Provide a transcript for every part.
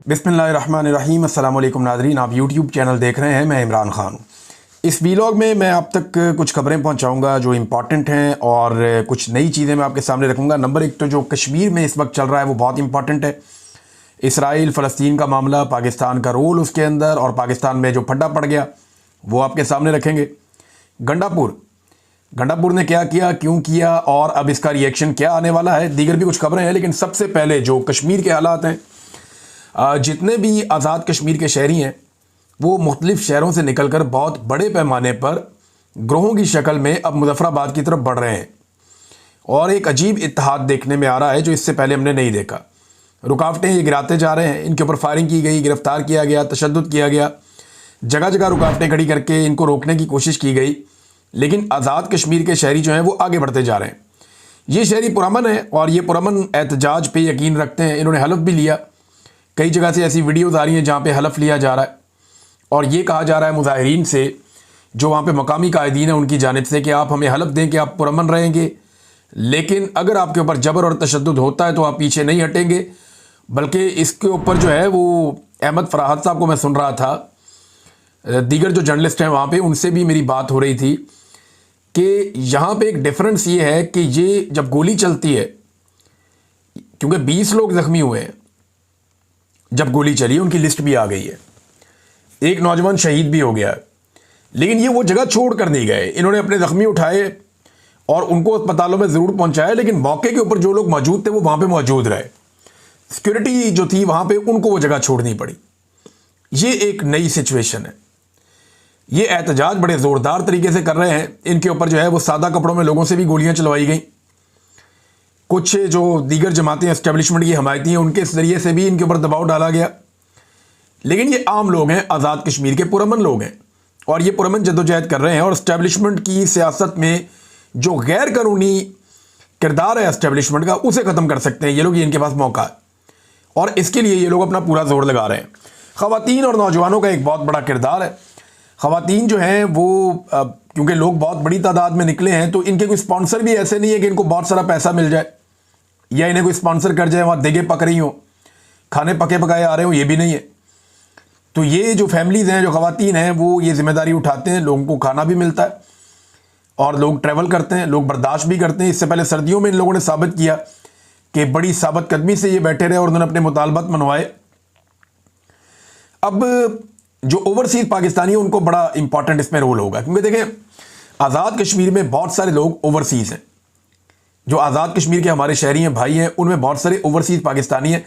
बिस्मिल्लाहिर्रहमानिर्रहीम। अस्सलाम वालेकुम नाज़रीन, आप यूट्यूब चैनल देख रहे हैं। मैं इमरान ख़ान हूँ। इस वीलॉग में मैं आप तक कुछ खबरें पहुँचाऊँगा जो इम्पॉर्टेंट हैं और कुछ नई चीज़ें मैं आपके सामने रखूँगा। नंबर एक तो जो कश्मीर में इस वक्त चल रहा है वो बहुत इंपॉर्टेंट है। इसराइल फ़लस्तीन का मामला, पाकिस्तान का रोल उसके अंदर और पाकिस्तान में जो फड्डा पड़ गया वो आपके सामने रखेंगे। गंडापुर ने क्या किया, क्यों किया और अब इसका रिएक्शन क्या आने वाला है। दीगर भी कुछ खबरें हैं, लेकिन सबसे पहले जो कश्मीर के हालात हैं, जितने भी आज़ाद कश्मीर के शहरी हैं वो मुख्तलिफ़ शहरों से निकलकर बहुत बड़े पैमाने पर ग्रोहों की शक्ल में अब मुजफ्फराबाद की तरफ बढ़ रहे हैं और एक अजीब इत्तेहाद देखने में आ रहा है जो इससे पहले हमने नहीं देखा। रुकावटें ये गिराते जा रहे हैं, इनके ऊपर फायरिंग की गई, गिरफ्तार किया गया, तशद्दुद किया गया, जगह जगह रुकावटें खड़ी करके इनको रोकने की कोशिश की गई, लेकिन आज़ाद कश्मीर के शहरी जो हैं वो आगे बढ़ते जा रहे हैं। ये शहरी पुरअमन है और ये पुरअमन एहतजाज पे यकीन रखते हैं। इन्होंने हलफ भी लिया। कई जगह से ऐसी वीडियोज़ आ रही हैं जहाँ पे हलफ लिया जा रहा है और ये कहा जा रहा है मुजाहिरीन से, जो वहाँ पे मकामी कायदीन है उनकी जानिब से, कि आप हमें हलफ दें कि आप पुरअमन रहेंगे, लेकिन अगर आपके ऊपर जबर और तशद्दुद होता है तो आप पीछे नहीं हटेंगे। बल्कि इसके ऊपर जो है वो अहमद फराहत साहब को मैं सुन रहा था, दीगर जो जर्नलिस्ट हैं वहाँ पर उनसे भी मेरी बात हो रही थी कि यहाँ पर एक डिफरेंस ये है कि ये जब गोली चलती है, क्योंकि 20 लोग ज़ख्मी हुए हैं जब गोली चली, उनकी लिस्ट भी आ गई है, एक नौजवान शहीद भी हो गया है, लेकिन ये वो जगह छोड़ कर नहीं गए। इन्होंने अपने ज़ख्मी उठाए और उनको अस्पतालों में ज़रूर पहुंचाया, लेकिन मौके के ऊपर जो लोग मौजूद थे वो वहाँ पे मौजूद रहे। सिक्योरिटी जो थी वहाँ पे उनको वो जगह छोड़नी पड़ी। ये एक नई सिचुएशन है। ये एहतजाज बड़े ज़ोरदार तरीके से कर रहे हैं। इनके ऊपर जो है वो सादा कपड़ों में लोगों से भी गोलियाँ चलवाई गई। कुछ जो दीगर जमातें एस्टेब्लिशमेंट की हमायती हैं उनके ज़रिए से भी इनके ऊपर दबाव डाला गया, लेकिन ये आम लोग हैं, आज़ाद कश्मीर के पुरअमन लोग हैं और ये पुरअमन जद्दोजहद कर रहे हैं और एस्टेब्लिशमेंट की सियासत में जो गैर कानूनी किरदार है एस्टेब्लिशमेंट का, उसे ख़त्म कर सकते हैं ये लोग। ये इनके पास मौका है और इसके लिए ये लोग अपना पूरा जोर लगा रहे हैं। ख़वातीन और नौजवानों का एक बहुत बड़ा किरदार है। ख़वातीन जो हैं वो क्योंकि लोग बहुत बड़ी तादाद में निकले हैं तो इनके कोई स्पॉन्सर भी ऐसे नहीं है कि इनको बहुत सारा पैसा मिल जाए या इन्हें कोई स्पॉन्सर कर जाए, वहाँ देगे पक रही हो, खाने पके पकाए आ रहे हो, ये भी नहीं है। तो ये जो फैमिलीज़ हैं, जो ख़वातीन हैं, वो ये जिम्मेदारी उठाते हैं, लोगों को खाना भी मिलता है और लोग ट्रैवल करते हैं, लोग बर्दाश्त भी करते हैं। इससे पहले सर्दियों में इन लोगों ने साबित किया कि बड़ी साबित कदमी से ये बैठे रहे और उन्होंने अपने मुतालबात मनवाए। अब जो ओवरसीज़ पाकिस्तानी है उनको बड़ा इंपॉर्टेंट इसमें रोल होगा, क्योंकि देखें आज़ाद कश्मीर में बहुत सारे लोग ओवरसीज़ हैं। जो आज़ाद कश्मीर के हमारे शहरी हैं, भाई हैं, उनमें बहुत सारे ओवरसीज़ पाकिस्तानी हैं।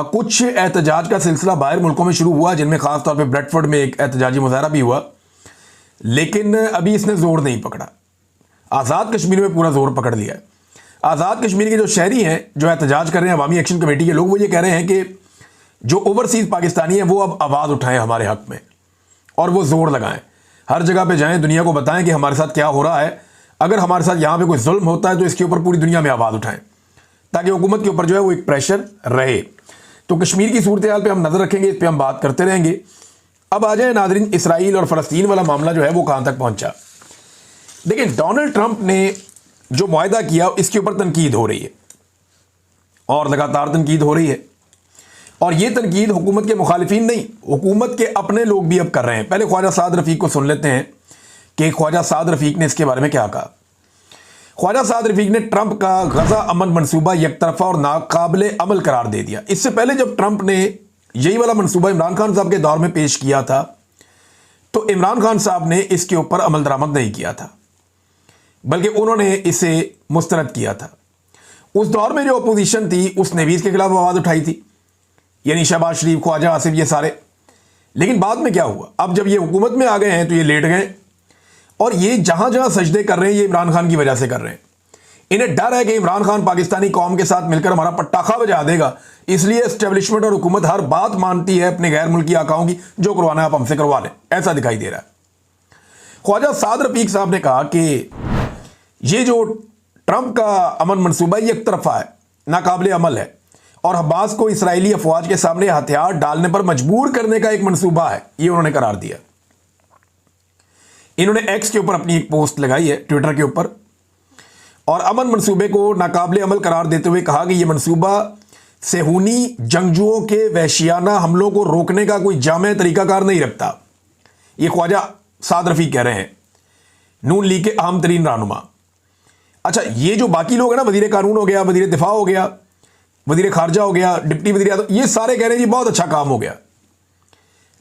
कुछ एहतजाज का सिलसिला बाहर मुल्कों में शुरू हुआ, जिनमें ख़ास तौर पे ब्रेडफोर्ड में एक एहतजाजी मुजाहरा भी हुआ, लेकिन अभी इसने ज़ोर नहीं पकड़ा। आज़ाद कश्मीर में पूरा ज़ोर पकड़ लिया है। आज़ाद कश्मीर के जो शहरी हैं जो एहतजाज कर रहे हैं, अवामी एक्शन कमेटी के लोग, वो ये कह रहे हैं कि जो ओवरसीज़ पाकिस्तानी हैं वो अब आवाज़ उठाएं हमारे हक़ में और वो ज़ोर लगाएं, हर जगह पे जाएं, दुनिया को बताएं कि हमारे साथ क्या हो रहा है। अगर हमारे साथ यहाँ पे कोई जुल्म होता है तो इसके ऊपर पूरी दुनिया में आवाज़ उठाएं, ताकि हुकूमत के ऊपर जो है वो एक प्रेशर रहे। तो कश्मीर की सूरत हाल पर हम नज़र रखेंगे, इस पर हम बात करते रहेंगे। अब आ जाए नाज़रीन, इसराइल और फ़लस्तीन वाला मामला जो है वो कहाँ तक पहुँचा। देखिए, डोनाल्ड ट्रंप ने जो मुआहदा किया इसके ऊपर तनकीद हो रही है और लगातार तनकीद हो रही है, और ये तनकीद हुकूमत के मुखालिफिन नहीं, हुकूमत के अपने लोग भी अब कर रहे हैं। पहले ख्वाजा साद रफ़ीक को सुन लेते हैं कि ख्वाजा साद रफ़ीक ने इसके बारे में क्या कहा। ख्वाजा साद रफ़ीक ने ट्रंप का गज़ा अमन मनसूबा एक तरफा और नाकाबिले अमल करार दे दिया। इससे पहले जब ट्रंप ने यही वाला मनसूबा इमरान खान साहब के दौर में पेश किया था तो इमरान खान साहब ने इसके ऊपर अमल दरामद नहीं किया था, बल्कि उन्होंने इसे मुस्तरद किया था। उस दौर में जो अपोजिशन थी उसने भी इसके खिलाफ आवाज़ उठाई थी, यानी शहबाज शरीफ, ख्वाजा आसिफ, ये सारे। लेकिन बाद में क्या हुआ, अब जब ये हुकूमत में आ गए हैं तो ये लेट गए और ये जहां जहां सजदे कर रहे हैं ये इमरान खान की वजह से कर रहे हैं। इन्हें डर है कि इमरान खान पाकिस्तानी कौम के साथ मिलकर हमारा पटाखा बजा देगा, इसलिए एस्टेब्लिशमेंट और हुकूमत हर बात मानती है अपने गैर मुल्की आकाओं की, जो करवाना है आप हमसे करवा लें, ऐसा दिखाई दे रहा है। ख्वाजा साद रफ़ीक साहब ने कहा कि ये जो ट्रंप का अमन मनसूबा एक तरफा है, नाकाबिले अमल है और हमास को इसराइली अफवाज के सामने हथियार डालने पर मजबूर करने का एक मनसूबा है, ये उन्होंने करार दिया। इन्होंने एक्स के ऊपर अपनी एक पोस्ट लगाई है, ट्विटर के ऊपर, और अमन मनसूबे को नाकाबिले अमल करार देते हुए कहा कि यह मनसूबा सेहूनी जंगजुओं के वहशियाना हमलों को रोकने का कोई जामे तरीकाकार नहीं रखता। ये ख्वाजा साद रफीक कह रहे हैं, नून लीग के अहम तरीन रहनुमा। अच्छा, ये जो बाकी लोग हैं ना, वजीर कानून हो गया, वजीर दिफा हो गया, वजीर खारजा हो गया, डिप्टी वजीर आज़म, ये सारे कह रहे हैं जी बहुत अच्छा काम हो गया।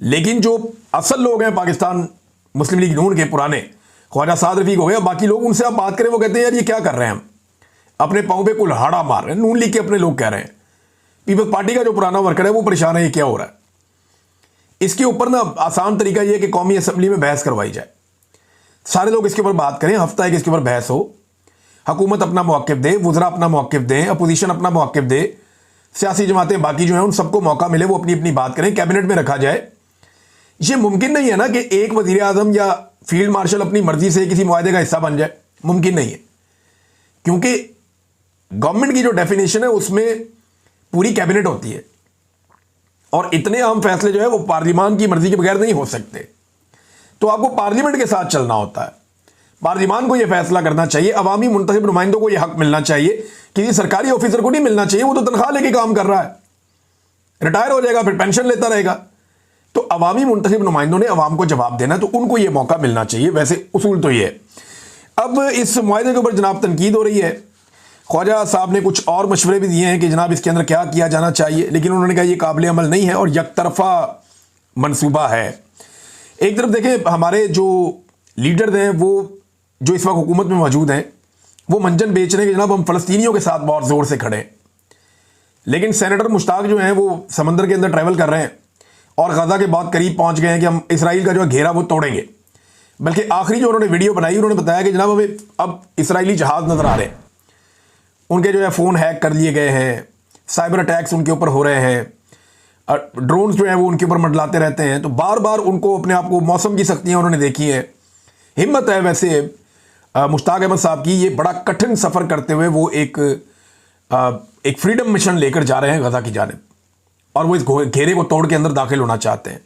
लेकिन जो असल लोग हैं पाकिस्तान मुस्लिम लीग नून के पुराने, ख्वाजा साद रफीक हो गया, बाकी लोग, उनसे आप बात करें वो कहते हैं यार ये क्या कर रहे हैं, हम अपने पाँव पे कुल्हाड़ा मार रहे हैं। नून लीग के अपने लोग कह रहे हैं, पीपल्स पार्टी का जो पुराना वर्कर है वो परेशान है, ये क्या हो रहा है। इसके ऊपर ना आसान तरीका ये है कि कौमी असम्बली में बहस करवाई जाए, सारे लोग इसके ऊपर बात करें, हफ्ता एक इसके ऊपर बहस हो, हुकूमत अपना मौक़िफ़ दे, वज़रा अपना मौक़िफ़ दें, अपोजिशन अपना मौक़िफ़ दे, सियासी जमातें बाकी जो हैं उन सबको मौका मिले, वो अपनी अपनी बात करें, कैबिनेट में रखा जाए। ये मुमकिन नहीं है ना कि एक वज़ीर आज़म या फील्ड मार्शल अपनी मर्जी से किसी मुआहदे का हिस्सा बन जाए, मुमकिन नहीं है, क्योंकि गवर्नमेंट की जो डेफिनेशन है उसमें पूरी कैबिनेट होती है और इतने अहम फैसले जो है वो पार्लियामान की मर्जी के बगैर नहीं हो सकते। तो आपको पार्लियामेंट के साथ चलना होता है, पार्लियामान को यह फैसला करना चाहिए, अवामी मुंतखब नुमाइंदों को यह हक मिलना चाहिए, किसी सरकारी ऑफिसर को नहीं मिलना चाहिए, वो तो तनख्वाह लेके काम कर रहा है, रिटायर हो जाएगा फिर पेंशन लेता रहेगा। तो अवामी मुंतखब नुमाइंदों ने अवाम को जवाब देना है, तो उनको यह मौका मिलना चाहिए। वैसे उसूल तो ये है। अब इस मुआहदे के ऊपर जनाब तनकीद हो रही है, ख्वाजा साहब ने कुछ और मशवरे भी दिए हैं कि जनाब इसके अंदर क्या किया जाना चाहिए, लेकिन उन्होंने कहा यह काबिल अमल नहीं है और यकतरफा मनसूबा है। एक तरफ देखें, हमारे जो लीडर हैं वो जो इस वक्त हुकूमत में मौजूद हैं वो मंजन बेच रहे हैं कि जनाब हम फ़लस्तीनियों के साथ बहुत ज़ोर से खड़े हैं, लेकिन सेनेटर मुश्ताक जो हैं वो समंदर के अंदर ट्रैवल कर रहे हैं और गजा के बहुत करीब पहुंच गए हैं कि हम इसराइल का जो घेरा वो तोड़ेंगे। बल्कि आखिरी जो उन्होंने वीडियो बनाई, उन्होंने बताया कि जनाब हमें अब इसराइली जहाज़ नज़र आ रहे हैं, उनके जो है फ़ोन हैक कर लिए गए हैं, साइबर अटैक्स उनके ऊपर हो रहे हैं, ड्रोन्स जो है वो उनके ऊपर मंडलाते रहते हैं। तो बार बार उनको अपने आप को, मौसम की सख्तियाँ उन्होंने देखी हैं। हिम्मत है वैसे मुश्ताक अहमद साहब की, ये बड़ा कठिन सफ़र करते हुए वो एक फ्रीडम मिशन लेकर जा रहे हैं गजा की जानिब, और वो इस घेरे को तोड़ के अंदर दाखिल होना चाहते हैं।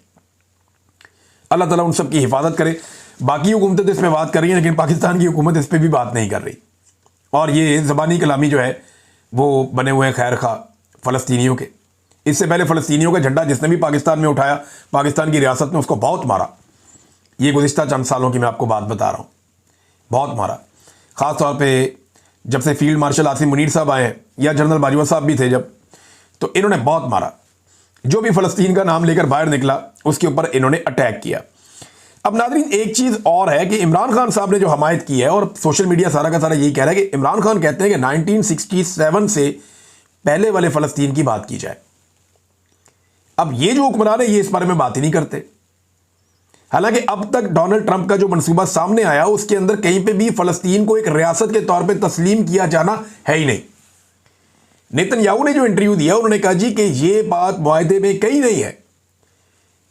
अल्लाह ताला उन सब की हिफाजत करे। बाकी हुकूमतें तो इस पर बात कर रही हैं, लेकिन पाकिस्तान की हुकूमत इस पर भी बात नहीं कर रही, और ये ज़बानी कलामी जो है वो बने हुए हैं खैर खा फ़लस्तीनियों के। इससे पहले फ़लस्तीनियों का झंडा जिसने भी पाकिस्तान में उठाया, पाकिस्तान की रियासत ने उसको बहुत मारा। ये गुज़िश्ता चंद सालों की मैं आपको बात बता रहा हूँ, बहुत मारा। ख़ास तौर पे जब से फील्ड मार्शल आसिम मुनीर साहब आए या जनरल बाजवा साहब भी थे जब, तो इन्होंने बहुत मारा। जो भी फ़लस्तीन का नाम लेकर बाहर निकला उसके ऊपर इन्होंने अटैक किया। अब नाज़रीन, एक चीज़ और है कि इमरान खान साहब ने जो हमायत की है, और सोशल मीडिया सारा का सारा यही कह रहा है कि इमरान खान कहते हैं कि 1967 से पहले वाले फ़लस्तीन की बात की जाए। अब ये जो हुक्मरान है ये इस बारे में बात ही नहीं करते। हालांकि अब तक डोनाल्ड ट्रंप का जो मंसूबा सामने आया उसके अंदर कहीं पे भी फ़लस्तीन को एक रियासत के तौर पे तस्लीम किया जाना है ही नहीं। नेतन्याहू ने जो इंटरव्यू दिया उन्होंने कहा जी कि ये बात मुआहदे में कहीं नहीं है,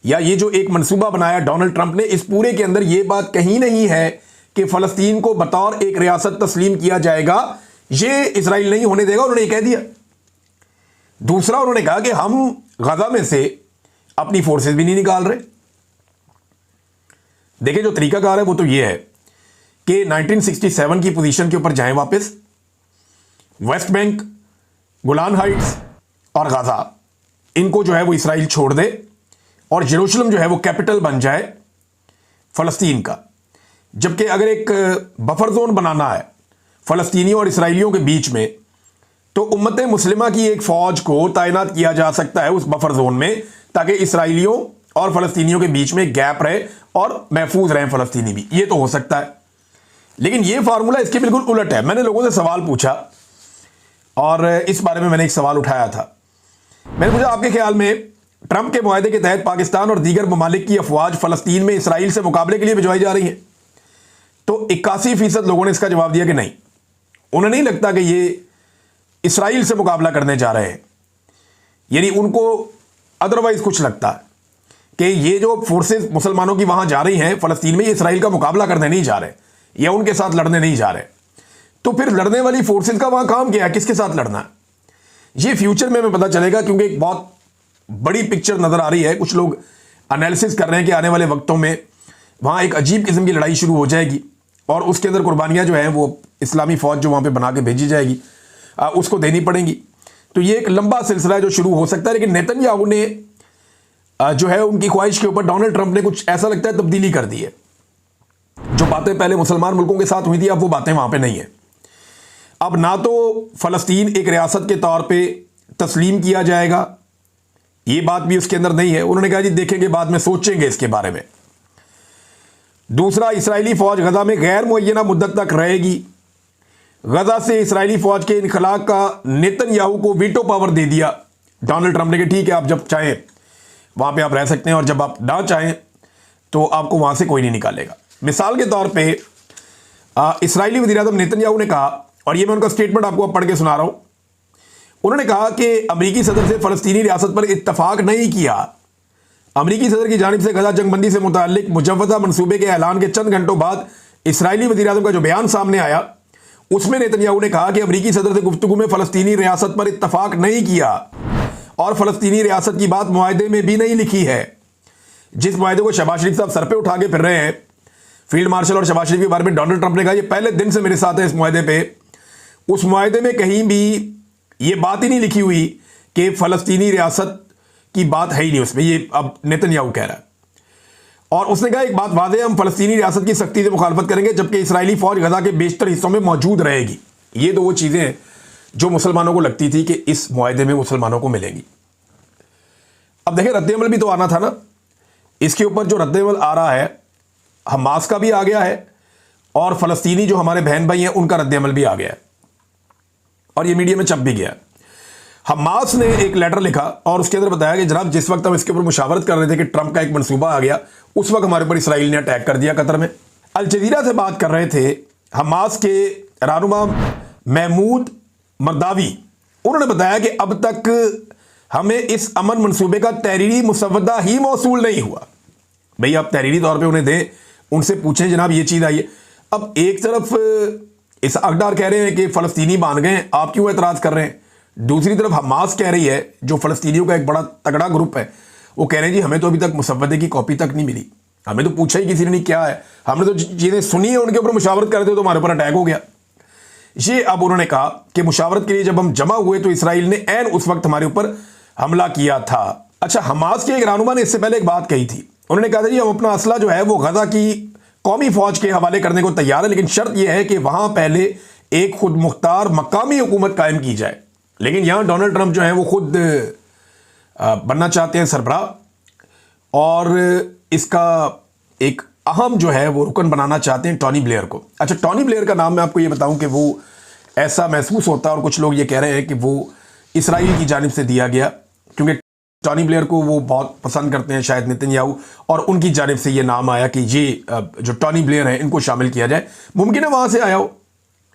या ये जो एक मंसूबा बनाया डोनाल्ड ट्रंप ने, इस पूरे के अंदर ये बात कहीं नहीं है कि फ़लस्तीन को बतौर एक रियासत तस्लीम किया जाएगा, ये इसराइल नहीं होने देगा, उन्होंने कह दिया। दूसरा, उन्होंने कहा कि हम गजा में से अपनी फोर्सेस भी नहीं निकाल रहे। देखिए जो तरीकाकार है वो तो ये है कि 1967 की पोजीशन के ऊपर जाएं वापस, वेस्ट बैंक, गोलान हाइट्स और गाजा, इनको जो है वो इसराइल छोड़ दे और जेरूशलम जो है वो कैपिटल बन जाए फ़लस्तीन का। जबकि अगर एक बफर जोन बनाना है फ़लस्तीनियों और इसराइलियों के बीच में, तो उम्मत मुस्लिमा की एक फ़ौज को तैनात किया जा सकता है उस बफर जोन में, ताकि इसराइलियों और फ़लस्तीनियों के बीच में गैप रहे और महफूज रहें फ़लस्तीनी भी। ये तो हो सकता है, लेकिन ये फार्मूला इसके बिल्कुल उलट है। मैंने लोगों से सवाल पूछा और इस बारे में मैंने एक सवाल उठाया था। मैंने पूछा, आपके ख्याल में ट्रंप के मुआहदे के तहत पाकिस्तान और दीगर ममालिक की अफवाज फ़लस्तीन में इसराइल से मुकाबले के लिए भिजवाई जा रही हैं? तो 81% लोगों ने इसका जवाब दिया कि नहीं, उन्हें नहीं लगता कि ये इसराइल से मुकाबला करने जा रहे हैं। यानी उनको अदरवाइज कुछ लगता है कि ये जो फोर्सेस मुसलमानों की वहां जा रही हैं फ़लस्तीन में, ये इसराइल का मुकाबला करने नहीं जा रहे या उनके साथ लड़ने नहीं जा रहे। तो फिर लड़ने वाली फोर्सेस का वहां काम क्या है, किसके साथ लड़ना है? ये फ्यूचर में हमें पता चलेगा, क्योंकि एक बहुत बड़ी पिक्चर नज़र आ रही है। कुछ लोग एनालिसिस कर रहे हैं कि आने वाले वक्तों में वहाँ एक अजीब किस्म की लड़ाई शुरू हो जाएगी और उसके अंदर कुर्बानियाँ जो हैं वो इस्लामी फ़ौज जो वहाँ पे बना के भेजी जाएगी उसको देनी पड़ेंगी। तो ये एक लंबा सिलसिला है जो शुरू हो सकता है, लेकिन नेतन्याहू ने जो है उनकी ख्वाहिश के ऊपर डोनाल्ड ट्रंप ने कुछ ऐसा लगता है तब्दीली कर दी है। जो बातें पहले मुसलमान मुल्कों के साथ हुई थी अब वो बातें वहां पे नहीं है। अब ना तो फलस्तीन एक रियासत के तौर पे तस्लीम किया जाएगा, ये बात भी उसके अंदर नहीं है। उन्होंने कहा जी देखेंगे, बाद में सोचेंगे इसके बारे में। दूसरा, इस्राएली फौज गजा में गैर मुअय्यना मुद्दत तक रहेगी। गजा से इस्राएली फौज के इनखला का नेतन्याहू को वीटो पावर दे दिया डोनाल्ड ट्रंप ने कि ठीक है, आप जब चाहें वहां पे आप रह सकते हैं और जब आप ना चाहें तो आपको वहां से कोई नहीं निकालेगा। मिसाल के तौर पे इस्राएली वज़ीर-ए-आज़म नेतन्याहू ने कहा, और ये मैं उनका स्टेटमेंट आपको अब पढ़ के सुना रहा हूं, उन्होंने कहा कि अमेरिकी सदर से फलस्तीनी रियासत पर इत्तफाक नहीं किया। अमेरिकी सदर की जानिब से गजा जंगबंदी से मुताल्लिक मुजव्वज़ा मंसूबे के ऐलान के चंद घंटों बाद इस्राएली वज़ीर-ए-आज़म का जो बयान सामने आया उसमें नेतन्याहू ने कहा कि अमेरिकी सदर से गुफ्तगू में फलस्तीनी रियासत पर इत्तफाक नहीं किया और फलस्तीनी रियासत की बात मुआहदे में भी नहीं लिखी है। जिस मुआहदे को शहबाज शरीफ साहब सर पे उठा के फिर रहे हैं, फील्ड मार्शल और शहबाज शरीफ के बारे में डोनाल्ड ट्रंप ने कहा ये पहले दिन से मेरे साथ है इस मुआहदे पे, उस मुआहदे में कहीं भी ये बात ही नहीं लिखी हुई कि फलस्तीनी रियासत की बात है ही नहीं उसमें, ये अब नेतन्याहू कह रहा है। और उसने कहा एक बात वाज़ेह, हम फलस्तीनी रियासत की सख्ती से मुखालफत करेंगे जबकि इसराइली फौज गजा के बेशतर हिस्सों में मौजूद रहेगी। ये तो वो चीज़ें हैं जो मुसलमानों को लगती थी कि इस मुआहदे में मुसलमानों को मिलेंगी। अब देखें रद्द-ए-अमल भी तो आना था ना, इसके ऊपर जो रद्द-ए-अमल आ रहा है हमास का भी आ गया है और फलस्तीनी जो हमारे बहन भाई हैं उनका रद्द-ए-अमल भी आ गया है और ये मीडिया में छप भी गया। हमास ने एक लेटर लिखा और उसके अंदर बताया कि जनाब जिस वक्त हम इसके ऊपर मुशावरत कर रहे थे कि ट्रंप का एक मंसूबा आ गया, उस वक्त हमारे ऊपर इसराइल ने अटैक कर दिया कतर में। अल जज़ीरा से बात कर रहे थे हमास के रहनुमा महमूद मरदावी, उन्होंने बताया कि अब तक हमें इस अमन मंसूबे का तहरीरी मुसवदा ही मौसूल नहीं हुआ। भाई आप तहरीरी तौर पे उन्हें दें, उनसे पूछें जनाब ये चीज़ आई है। अब एक तरफ इस अकडार कह रहे हैं कि फ़लस्तीनी मान गए, आप क्यों एतराज़ कर रहे हैं? दूसरी तरफ हमास कह रही है, जो फ़लस्तीनियों का एक बड़ा तगड़ा ग्रुप है, वो कह रहे हैं जी हमें तो अभी तक मुसवदे की कॉपी तक नहीं मिली, हमें तो पूछा ही किसी ने नहीं क्या है, हमने तो चीज़ें सुनी है उनके ऊपर मुशावरत करते तो हमारे ऊपर अटैक हो गया। ये अब उन्होंने कहा कि मुशावरत के लिए जब हम जमा हुए तो इसराइल ने ऐन उस वक्त हमारे ऊपर हमला किया था। अच्छा, हमास के एक रहनुमा ने इससे पहले एक बात कही थी, उन्होंने कहा था जी हम अपना असला जो है वो गजा की कौमी फौज के हवाले करने को तैयार है, लेकिन शर्त यह है कि वहां पहले एक खुद मुख्तार मकामी हुकूमत कायम की जाए। लेकिन यहां डोनाल्ड ट्रंप जो है वो खुद बनना चाहते हैं सरबराह और इसका एक अहम जो है वो रुकन बनाना चाहते हैं टॉनी ब्लेयर को। अच्छा, टॉनी ब्लेयर का नाम मैं आपको ये बताऊं कि वो ऐसा महसूस होता है और कुछ लोग ये कह रहे हैं कि वो इसराइल की जानिब से दिया गया, क्योंकि टॉनी ब्लेयर को वो बहुत पसंद करते हैं शायद नेतन्याहू, और उनकी जानिब से ये नाम आया कि ये जो टॉनी ब्लेयर हैं इनको शामिल किया जाए। मुमकिन है वहाँ से आया हो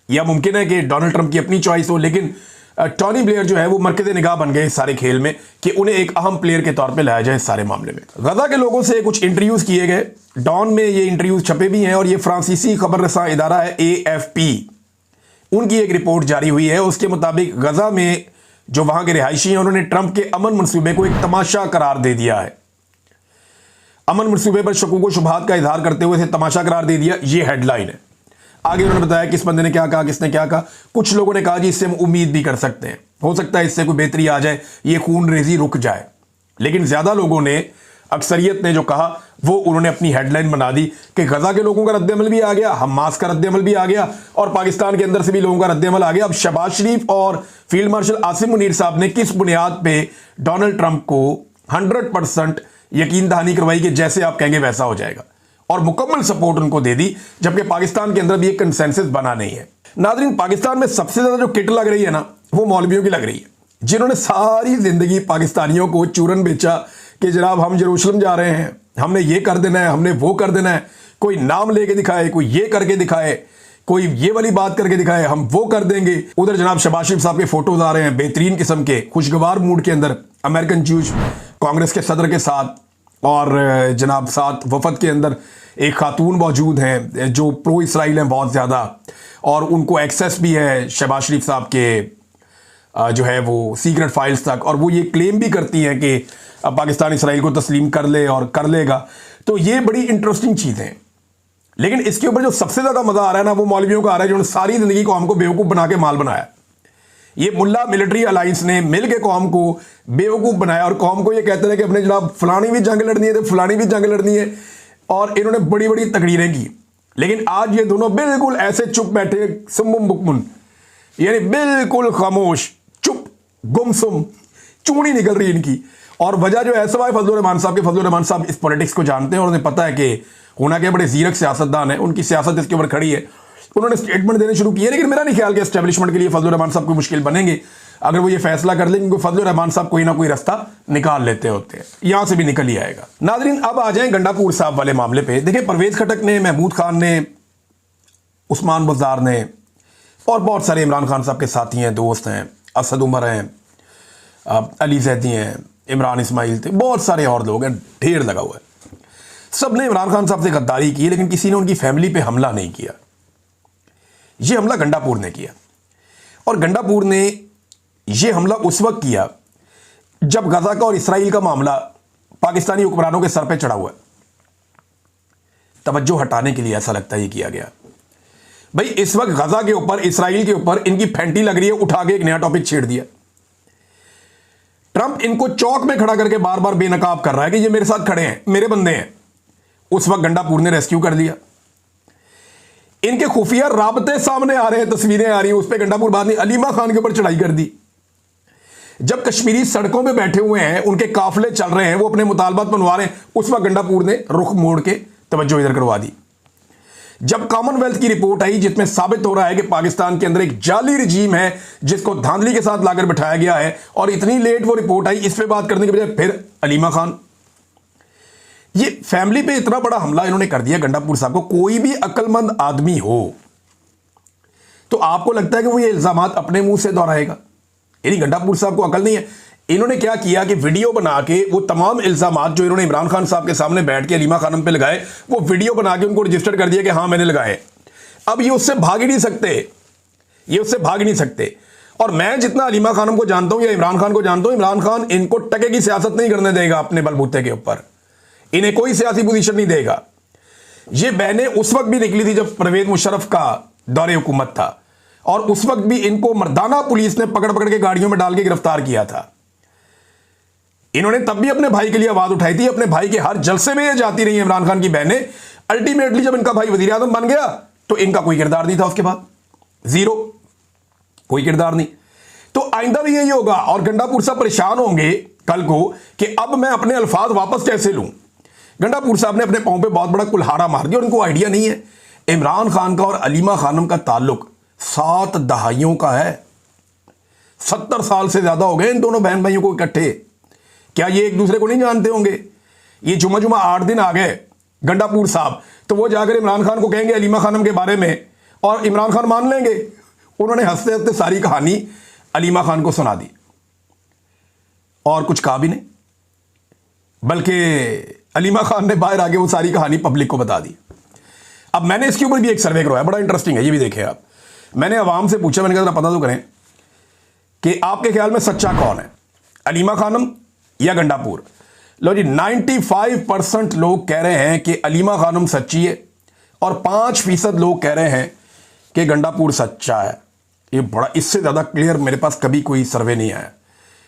या मुमकिन है कि डोनाल्ड ट्रंप की अपनी चॉइस हो, लेकिन टॉनी ब्लेयर जो है वो मरकज़ निगाह बन गए इस सारे खेल में कि उन्हें एक अहम प्लेयर के तौर पे लाया जाए इस सारे मामले में। गजा के लोगों से कुछ इंटरव्यूज़ किए गए, डॉन में ये इंटरव्यूज़ छपे भी हैं और ये फ्रांसीसी खबर रसा इदारा है AFP, उनकी एक रिपोर्ट जारी हुई है। उसके मुताबिक गजा में जो वहां के रिहायशी हैं उन्होंने ट्रंप के अमन मंसूबे को एक तमाशा करार दे दिया है। अमन मंसूबे पर शकूक व शुबहात का इजहार करते हुए इसे तमाशा करार दे दिया, ये हेडलाइन है। आगे उन्होंने बताया किस बंदे ने क्या कहा, किसने क्या कहा। कुछ लोगों ने कहा जी इससे हम उम्मीद भी कर सकते हैं, हो सकता है इससे कोई बेहतरी आ जाए, ये खून रेजी रुक जाए। लेकिन ज्यादा लोगों ने, अक्सरियत ने जो कहा वो उन्होंने अपनी हेडलाइन बना दी कि गजा के लोगों का रद्द-ए-अमल भी आ गया, हमास का रद्द-ए-अमल भी आ गया और पाकिस्तान के अंदर से भी लोगों का रद्द-ए-अमल आ गया। अब शहबाज शरीफ और फील्ड मार्शल आसिम मुनीर साहब ने किस बुनियाद पे डोनाल्ड ट्रंप को 100% यकीन दहानी करवाई कि जैसे आप कहेंगे वैसा हो जाएगा, और मुकम्मल सपोर्ट उनको दे दी, जबकि पाकिस्तान के अंदर भी एक कंसेंसस बना नहीं है। नाज़रीन, पाकिस्तान में सबसे ज्यादा जो किट लग रही है ना वो मौलवियों की लग रही है, जिन्होंने सारी जिंदगी पाकिस्तानियों को चूरन बेचा कि जनाब हम यरूशलेम जा रहे हैं, हमने ये कर देना है, हमने वो कर देना है, कोई नाम लेके दिखाए, कोई ये करके दिखाए, कोई ये वाली बात करके दिखाए, हम वो कर देंगे। उधर जनाब शहबाज शरीफ साहब के फोटोज आ रहे हैं बेहतरीन किस्म के, खुशगवार मूड के अंदर, अमेरिकन ज्यूज कांग्रेस के सदर के साथ, और जनाब साथ वफद के अंदर एक खातून मौजूद हैं जो प्रो इसराइल हैं बहुत ज़्यादा, और उनको एक्सेस भी है शहबाज शरीफ साहब के जो है वो सीक्रेट फाइल्स तक, और वो ये क्लेम भी करती हैं कि पाकिस्तान इसराइल को तस्लीम कर ले और कर लेगा। तो ये बड़ी इंटरेस्टिंग चीज़ें हैं। लेकिन इसके ऊपर जो सबसे ज़्यादा मज़ा आ रहा है ना वो मौलवियों का आ रहा है, जिन्होंने सारी ज़िंदगी को हमको बेवकूफ़ बना के माल बनाया। ये मुल्ला मिलिट्री अलायंस ने मिल के कौम को बेवकूफ़ बनाया और कौम को ये कहते रहे कि अपने जनाब फलानी भी जंग लड़नी है तो फलानी भी जंग लड़नी है, और इन्होंने बड़ी बड़ी तकरीरें की। लेकिन आज ये दोनों बिल्कुल ऐसे चुप बैठे, सुमुम बुकमुन, यानी बिल्कुल खामोश, चुप, गुमसुम, चूड़ी निकल रही इनकी। और वजह जो है सवाए फजलुर रहमान साहब के, फजलुर रहमान साहब इस पॉलिटिक्स को जानते हैं और उन्हें पता है कि होना के बड़े जीरक सियासतदान है, उनकी सियासत इसके ऊपर खड़ी है। उन्होंने स्टेटमेंट देने शुरू किए, लेकिन मेरा नहीं ख्याल कि एस्टेब्लिशमेंट के लिए फजलुर रहमान साहब को मुश्किल बनेंगे अगर वो ये फैसला कर लेंगे, क्योंकि फजलुर रहमान साहब कोई ना कोई रास्ता निकाल लेते होते हैं, यहां से भी निकल ही आएगा। नाजरीन, अब आ जाएं गंडापुर साहब वाले मामले पे। देखिए, परवेज खटक ने, महमूद खान ने, उस्मान बुज़दार ने और बहुत सारे इमरान खान साहब के साथी हैं, दोस्त हैं, असद उमर हैं, अली जैदी हैं, इमरान इस्माइल थे, बहुत सारे और लोग हैं, ढेर लगा हुआ है। सब ने इमरान खान साहब से गद्दारी की, लेकिन किसी ने उनकी फैमिली पे हमला नहीं किया। ये हमला गंडापुर ने किया, और गंडापुर ने ये हमला उस वक्त किया जब गजा का और इसराइल का मामला पाकिस्तानी हुक्मरानों के सर पे चढ़ा हुआ है। तवज्जो हटाने के लिए ऐसा लगता है ये किया गया। भाई, इस वक्त गजा के ऊपर, इसराइल के ऊपर इनकी फैंटी लग रही है, उठा के एक नया टॉपिक छेड़ दिया। ट्रंप इनको चौक में खड़ा करके बार बार बेनकाब कर रहा है कि ये मेरे साथ खड़े हैं, मेरे बंदे हैं। उस वक्त गंडापुर ने रेस्क्यू कर लिया। इनके खुफिया राबते सामने आ रहे हैं, तस्वीरें आ रही हैं, उस पर गंडापुर बाद ने अलीमा खान के ऊपर चढ़ाई कर दी। जब कश्मीरी सड़कों पे बैठे हुए हैं, उनके काफिले चल रहे हैं, वो अपने मुतालबात मनवा रहे हैं, उस वक्त गंडापुर ने रुख मोड़ के तवज्जो इधर करवा दी। जब कॉमनवेल्थ की रिपोर्ट आई जिसमें साबित हो रहा है कि पाकिस्तान के अंदर एक जाली रजीम है जिसको धांधली के साथ लाकर बिठाया गया है, और इतनी लेट वो रिपोर्ट आई, इस पे बात करने के बजाय फिर अलीमा खान। ये फैमिली पे इतना बड़ा हमला इन्होंने कर दिया गंडापुर साहब को। कोई भी अक्लमंद आदमी हो तो आपको लगता है कि वो ये इल्जामात अपने मुंह से दोहराएगा? यानी गंडापुर साहब को अकल नहीं है। इन्होंने क्या किया कि वीडियो बना के वो तमाम इल्जामात जो इन्होंने इमरान खान साहब के सामने बैठ के अलीमा खानम पे लगाए, वो वीडियो बना के उनको रजिस्टर कर दिया कि हाँ मैंने लगाए। अब ये उससे भाग ही नहीं सकते, ये उससे भाग ही नहीं सकते। और मैं जितना अलीमा खानम को जानता हूं या इमरान खान को जानता हूं, इमरान खान इनको टके की सियासत नहीं करने देगा अपने बलबूते के ऊपर, इन्हें कोई सियासी पोजीशन नहीं देगा। ये बहनें उस वक्त भी निकली थी जब परवेज मुशर्रफ का दौरे हुकूमत था, और उस वक्त भी इनको मर्दाना पुलिस ने पकड़ पकड़ के गाड़ियों में डाल के गिरफ्तार किया था। इन्होंने तब भी अपने भाई के लिए आवाज उठाई थी, अपने भाई के हर जलसे में ये जाती रही इमरान खान की बहनें। अल्टीमेटली जब इनका भाई वजीर आजम बन गया तो इनका कोई किरदार नहीं था, उसके बाद जीरो, कोई किरदार नहीं। तो आइंदा भी यही होगा, और गंडापुर साहब परेशान होंगे कल को कि अब मैं अपने अल्फाज वापस कैसे लूं। गंडापुर साहब ने अपने पांव पे बहुत बड़ा कुल्हाड़ा मार दिया और उनको आइडिया नहीं है। इमरान खान का और अलीमा खानम का ताल्लुक 7 दहाइयों का है, 70 साल से ज्यादा हो गए इन दोनों बहन भाइयों को इकट्ठे। क्या ये एक दूसरे को नहीं जानते होंगे? ये जुमा 8 दिन आ गए गंडापुर साहब, तो वो जाकर इमरान खान को कहेंगे अलीमा खानम के बारे में, और इमरान खान मान लेंगे। उन्होंने हंसते हंसते सारी कहानी अलीमा खान को सुना दी और कुछ कहा भी नहीं, बल्कि अलीमा खान ने बाहर आके वो सारी कहानी पब्लिक को बता दी। अब मैंने इसके ऊपर भी एक सर्वे करवाया, बड़ा इंटरेस्टिंग है, ये भी देखें आप। मैंने आवाम से पूछा, मैंने कहा पता तो करें कि आपके ख्याल में सच्चा कौन है, अलीमा खानम या गंडापुर? लो जी, 95% लोग कह रहे हैं कि अलीमा खानम सच्ची है, और 5% लोग कह रहे हैं कि गंडापुर सच्चा है। ये बड़ा, इससे ज़्यादा क्लियर मेरे पास कभी कोई सर्वे नहीं आया।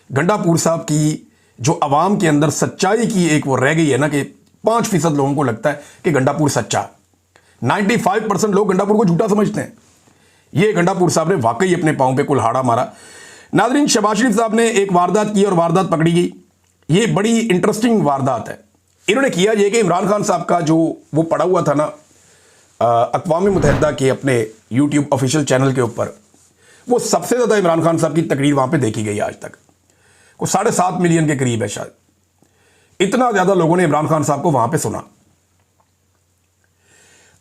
गंडापुर साहब की जो अवाम के अंदर सच्चाई की एक वो रह गई है ना, कि 5% लोगों को लगता है कि गंडापुर सच्चा, 95% लोग गंडापुर को झूठा समझते हैं। ये गंडापुर साहब ने वाकई अपने पांव पे कुल्हाड़ा मारा। नाजरीन, शहबाज शरीफ साहब ने एक वारदात की और वारदात पकड़ी गई। ये बड़ी इंटरेस्टिंग वारदात है। इन्होंने किया ये कि इमरान खान साहब का जो वो पड़ा हुआ था ना अक़वाम मुत्तहिदा के अपने यूट्यूब ऑफिशियल चैनल के ऊपर, वो सबसे ज़्यादा इमरान खान साहब की तकरीर वहाँ पे देखी गई आज तक, को 7.5 मिलियन के करीब है शायद। इतना ज़्यादा लोगों ने इमरान खान साहब को वहाँ पे सुना।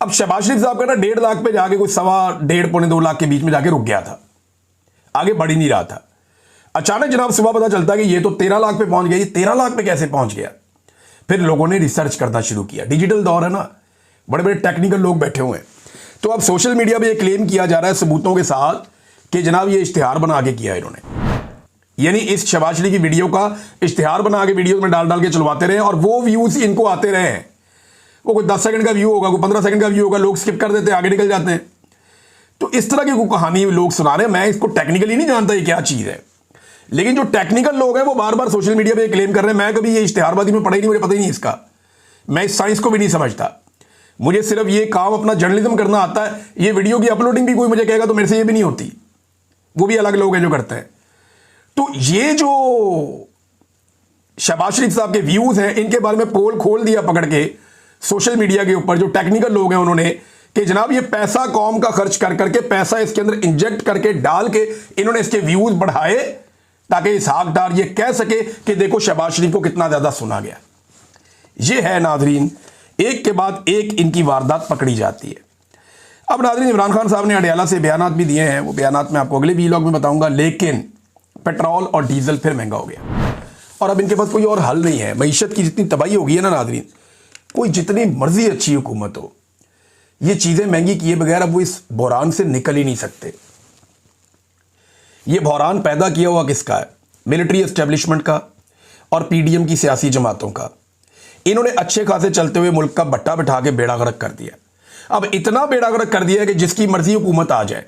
अब शहबाज शरीफ साहब का ना 1.5 लाख पे जाके कोई 1.5 पौने 2 लाख के बीच में जाके रुक गया था, आगे बढ़ ही नहीं रहा था। अचानक जनाब सुबह पता चलता है कि ये तो 13 लाख पे पहुंच गया। ये 13 लाख पे कैसे पहुंच गया? फिर लोगों ने रिसर्च करना शुरू किया। डिजिटल दौर है ना, बड़े बड़े टेक्निकल लोग बैठे हुए हैं। तो अब सोशल मीडिया पे ये क्लेम किया जा रहा है सबूतों के साथ कि जनाब ये इश्तिहार बना के किया इन्होंने। यानी इस शहबाज शरीफ की वीडियो का इश्तिहार बना के वीडियो में डाल डाल के चलवाते रहे, और वो व्यूज इनको आते रहे हैं। वो कोई 10 सेकंड का व्यू होगा, कोई 15 सेकंड का व्यू होगा, लोग स्किप कर देते हैं, आगे निकल जाते हैं। तो इस तरह की कोई कहानी लोग सुना रहे हैं। मैं इसको टेक्निकली नहीं जानता ये क्या चीज़ है, लेकिन जो टेक्निकल लोग हैं वो बार बार सोशल मीडिया पे क्लेम कर रहे हैं। मैं कभी ये इश्तिहारबाजी में पढ़ा ही नहीं, मुझे पता ही नहीं इसका, मैं इस साइंस को भी नहीं समझता। मुझे सिर्फ ये काम अपना जर्नलिज्म करना आता है। ये वीडियो की अपलोडिंग भी कोई मुझे कहेगा तो मेरे से ये भी नहीं होती, वो भी अलग लोग हैं जो करते हैं। तो ये जो शहबाज शरीफ साहब के व्यूज हैं, इनके बारे में पोल खोल दिया पकड़ के सोशल मीडिया के ऊपर जो टेक्निकल लोग हैं उन्होंने, कि जनाब ये पैसा कौम का खर्च कर करके, पैसा इसके अंदर इंजेक्ट करके डाल के इन्होंने इसके व्यूज बढ़ाए ताकि इसहाक डार ये कह सके कि देखो शहबाज शरीफ को कितना ज्यादा सुना गया। ये है नाजरीन, एक के बाद एक इनकी वारदात पकड़ी जाती है। अब नाजरीन, इमरान खान साहब ने अडयाला से बयानात भी दिए हैं, वो बयानात मैं आपको अगले वीलॉग में बताऊंगा। लेकिन पेट्रोल और डीजल फिर महंगा हो गया और अब इनके पास कोई और हल नहीं है। मईशत की जितनी तबाही हो गई है ना नाजरीन, कोई जितनी मर्जी अच्छी हुकूमत हो, ये चीजें महंगी किए बगैर अब वो इस बहरान से निकल ही नहीं सकते। ये बहरान पैदा किया हुआ किसका है? मिलिट्री एस्टेब्लिशमेंट का और पीडीएम की सियासी जमातों का। इन्होंने अच्छे खासे चलते हुए मुल्क का बट्टा बिठा के बेड़ा गर्क कर दिया। अब इतना बेड़ा गर्क कर दिया है कि जिसकी मर्जी हुकूमत आ जाए,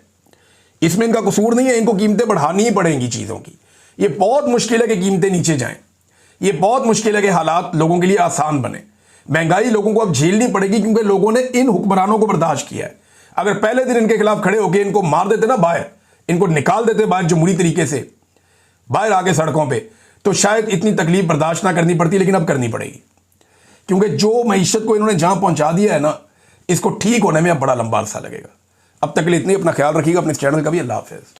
इसमें इनका कसूर नहीं है, इनको कीमतें बढ़ानी ही पड़ेंगी चीज़ों की। ये बहुत मुश्किल है कि कीमतें नीचे जाएं, ये बहुत मुश्किल है कि हालात लोगों के लिए आसान बने। महंगाई लोगों को अब झेलनी पड़ेगी क्योंकि लोगों ने इन हुक्मरानों को बर्दाश्त किया है। अगर पहले दिन इनके खिलाफ खड़े होकर इनको मार देते ना बाहर, इनको निकाल देते बाहर जमहूरी तरीके से बाहर आके सड़कों पे, तो शायद इतनी तकलीफ बर्दाश्त ना करनी पड़ती, लेकिन अब करनी पड़ेगी क्योंकि जो मईशत को इन्होंने जहां पहुंचा दिया है ना, इसको ठीक होने में अब बड़ा लंबा अरसा लगेगा। अब तक के लिए इतनी, अपना ख्याल रखिएगा, अपने चैनल का भी। अल्लाह हाफिज़।